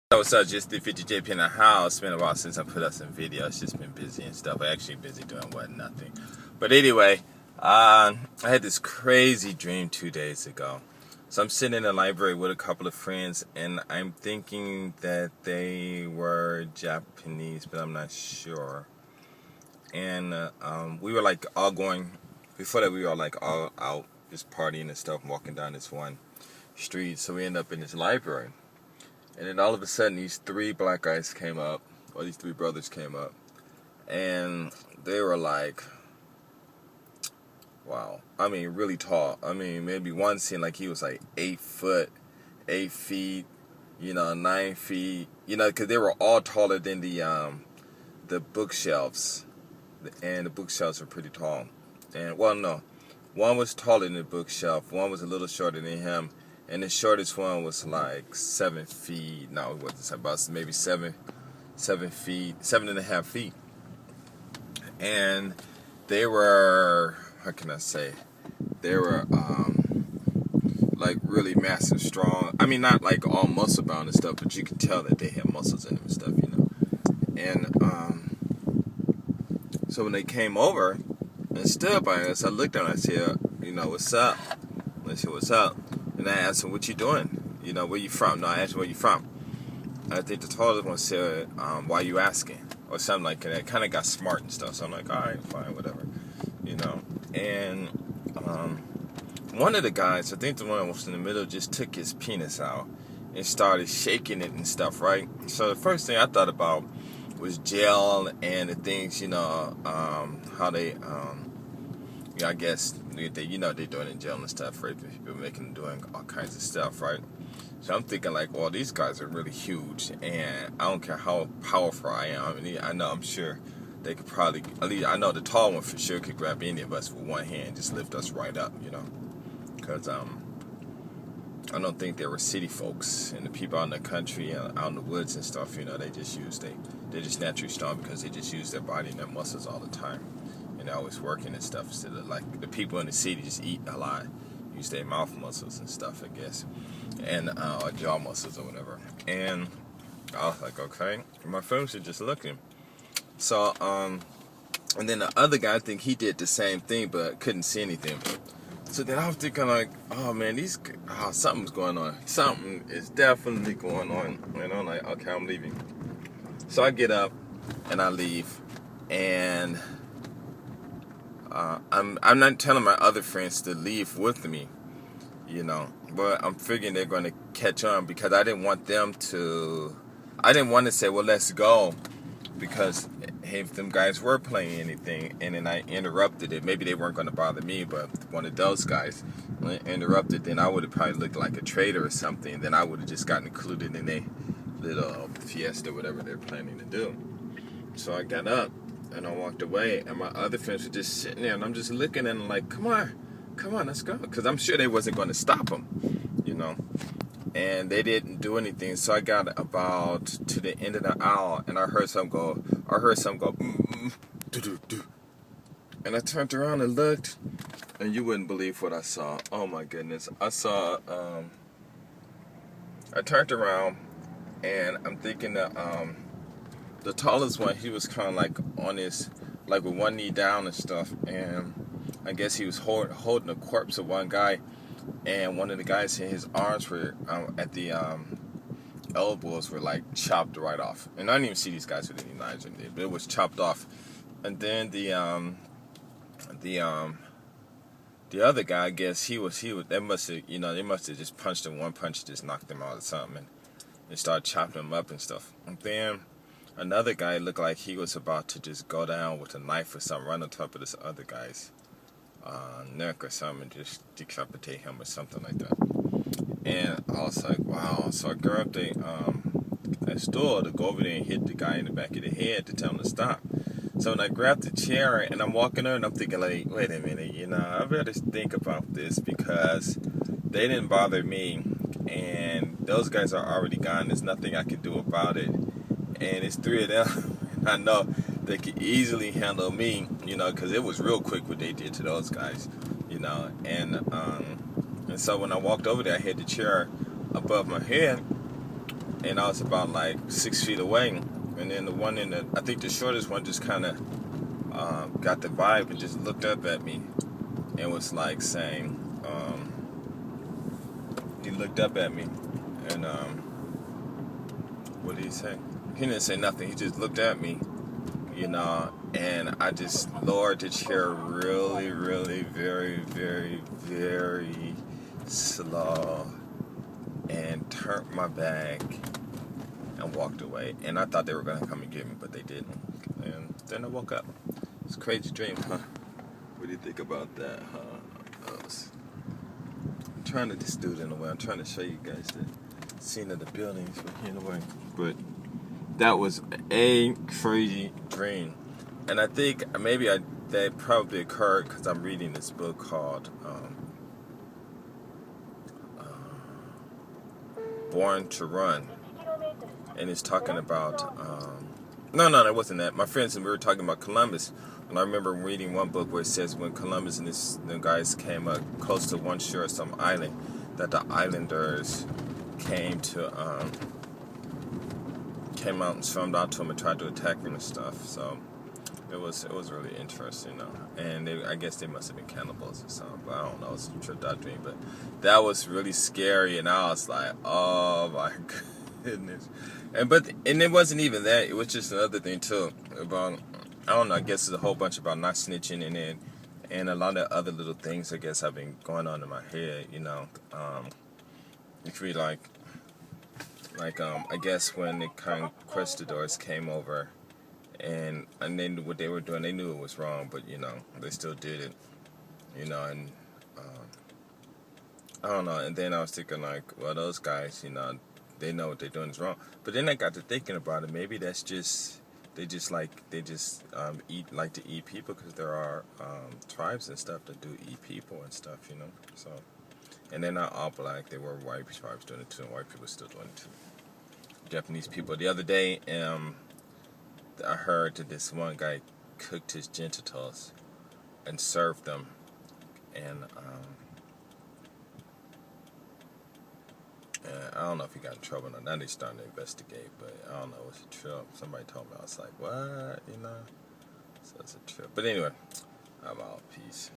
What's up? Just the 50JP in the house. It's been a while since I put up some videos. Just been busy and stuff. I actually busy doing what? Nothing. But anyway, I had this crazy dream 2 days ago. So I'm sitting in the library with a couple of friends, and I'm thinking that they were Japanese, but I'm not sure. And we were like all going. Before that, we were like all out just partying and stuff, walking down this one street. So we end up in this library. And then all of a sudden, these three black guys came up, or these three brothers came up, and they were like, wow. I mean, really tall. I mean, maybe one seemed like he was like 8 foot, 8 feet, 9 feet, because they were all taller than the bookshelves, and the bookshelves were pretty tall. And well, no, one was taller than the bookshelf, one was a little shorter than him. And the shortest one was like 7 feet. No, it wasn't about maybe 7 feet, 7.5 feet. And they were, how can I say? They were like really massive, strong. I mean, not like all muscle bound and stuff, but you could tell that they had muscles in them and stuff, And so when they came over and stood by us, I looked at them and I said, what's up? I said, what's up? And I asked him, what you doing? Where you from? No, I asked him, where you from? I think the tallest one said, why you asking? Or something like that. It kind of got smart and stuff. So I'm like, all right, fine, whatever. And one of the guys, I think the one that was in the middle, just took his penis out and started shaking it and stuff, right? So the first thing I thought about was jail and the things, how they, I guess they're doing in jail and stuff, right? People making them doing all kinds of stuff, right? So I'm thinking like, well, these guys are really huge, and I don't care how powerful I am. I mean, I'm sure they could probably, at least I know the tall one for sure could grab any of us with one hand, just lift us right up, because I don't think they were city folks, and the people out in the country, out in the woods and stuff, they're just naturally strong because they just use their body and their muscles all the time. And they're always working and stuff, instead of like the people in the city just eat a lot, use their mouth muscles and stuff, I guess, and or jaw muscles or whatever. And I was like, okay, my friends are just looking. So and then the other guy, I think he did the same thing but couldn't see anything. So then I was thinking like, oh man, something's going on. Something is definitely going on. And I'm like, okay, I'm leaving. So I get up and I leave, and I'm not telling my other friends to leave with me, but I'm figuring they're going to catch on, because I didn't want to say, well, let's go, because if them guys were playing anything and then I interrupted it, maybe they weren't going to bother me, but one of those guys interrupted, then I would have probably looked like a traitor or something. Then I would have just gotten included in a little fiesta, whatever they're planning to do. So I got up and I walked away, and my other friends were just sitting there, and I'm just looking at them like, come on, let's go, because I'm sure they wasn't going to stop them, and they didn't do anything. So I got about to the end of the aisle, and I heard some go, do. And I turned around and looked, and you wouldn't believe what I saw. Oh my goodness. I saw, I turned around, and I'm thinking that, the tallest one, he was kind of like on his, like with one knee down and stuff, and I guess he was holding the corpse of one guy, and one of the guys, his arms were at the elbows were like chopped right off, and I didn't even see these guys with any knives or anything, but it was chopped off. And then the other guy, I guess they must have, they must have just punched him, one punch just knocked him out or something, and they started chopping him up and stuff. And then another guy looked like he was about to just go down with a knife or something, right on top of this other guy's neck or something, and just decapitate him or something like that. And I was like, wow. So I grabbed a stool to go over there and hit the guy in the back of the head to tell him to stop. So when I grabbed the chair and I'm walking there, and I'm thinking like, wait a minute, I better think about this, because they didn't bother me, and those guys are already gone. There's nothing I can do about it. And it's three of them, and I know they could easily handle me, because it was real quick what they did to those guys, and so when I walked over there, I had the chair above my head, and I was about like 6 feet away, and then the one I think the shortest one just kind of got the vibe and just looked up at me and was like saying, he looked up at me and what did he say? He didn't say nothing. He just looked at me, and I just lowered the chair really, really, very, very, very slow and turned my back and walked away. And I thought they were going to come and get me, but they didn't. And then I woke up. It's a crazy dream, huh? What do you think about that, huh? I'm trying to just do it in a way. I'm trying to show you guys the scene of the buildings from here in a way. But that was a crazy dream. And I think maybe that probably occurred because I'm reading this book called Born to Run. And it's talking about, no, it wasn't that. My friends and we were talking about Columbus. And I remember reading one book where it says when Columbus and the guys came up close to one shore of some island, that the islanders came out and swarmed out to him and tried to attack him and stuff. So it was really interesting, And I guess they must have been cannibals or something. But I don't know. It's a trip that dream. But that was really scary, and I was like, oh my goodness. And it wasn't even that. It was just another thing too about, I don't know. I guess it's a whole bunch about not snitching and a lot of other little things. I guess have been going on in my head. If we like I guess when the conquistadors came over, and they knew what they were doing. They knew it was wrong, but they still did it. And I don't know. And then I was thinking like, well, those guys, they know what they're doing is wrong. But then I got to thinking about it. Maybe that's just they like to eat people, because there are tribes and stuff that do eat people and stuff. So, and they're not all black. They were white tribes doing it too, and white people still doing it too. Japanese people. The other day, I heard that this one guy cooked his genitals and served them, and I don't know if he got in trouble or not. Now they're starting to investigate, but I don't know. It was a trip. Somebody told me. I was like, what? So it's a trip. But anyway, I'm out. Peace.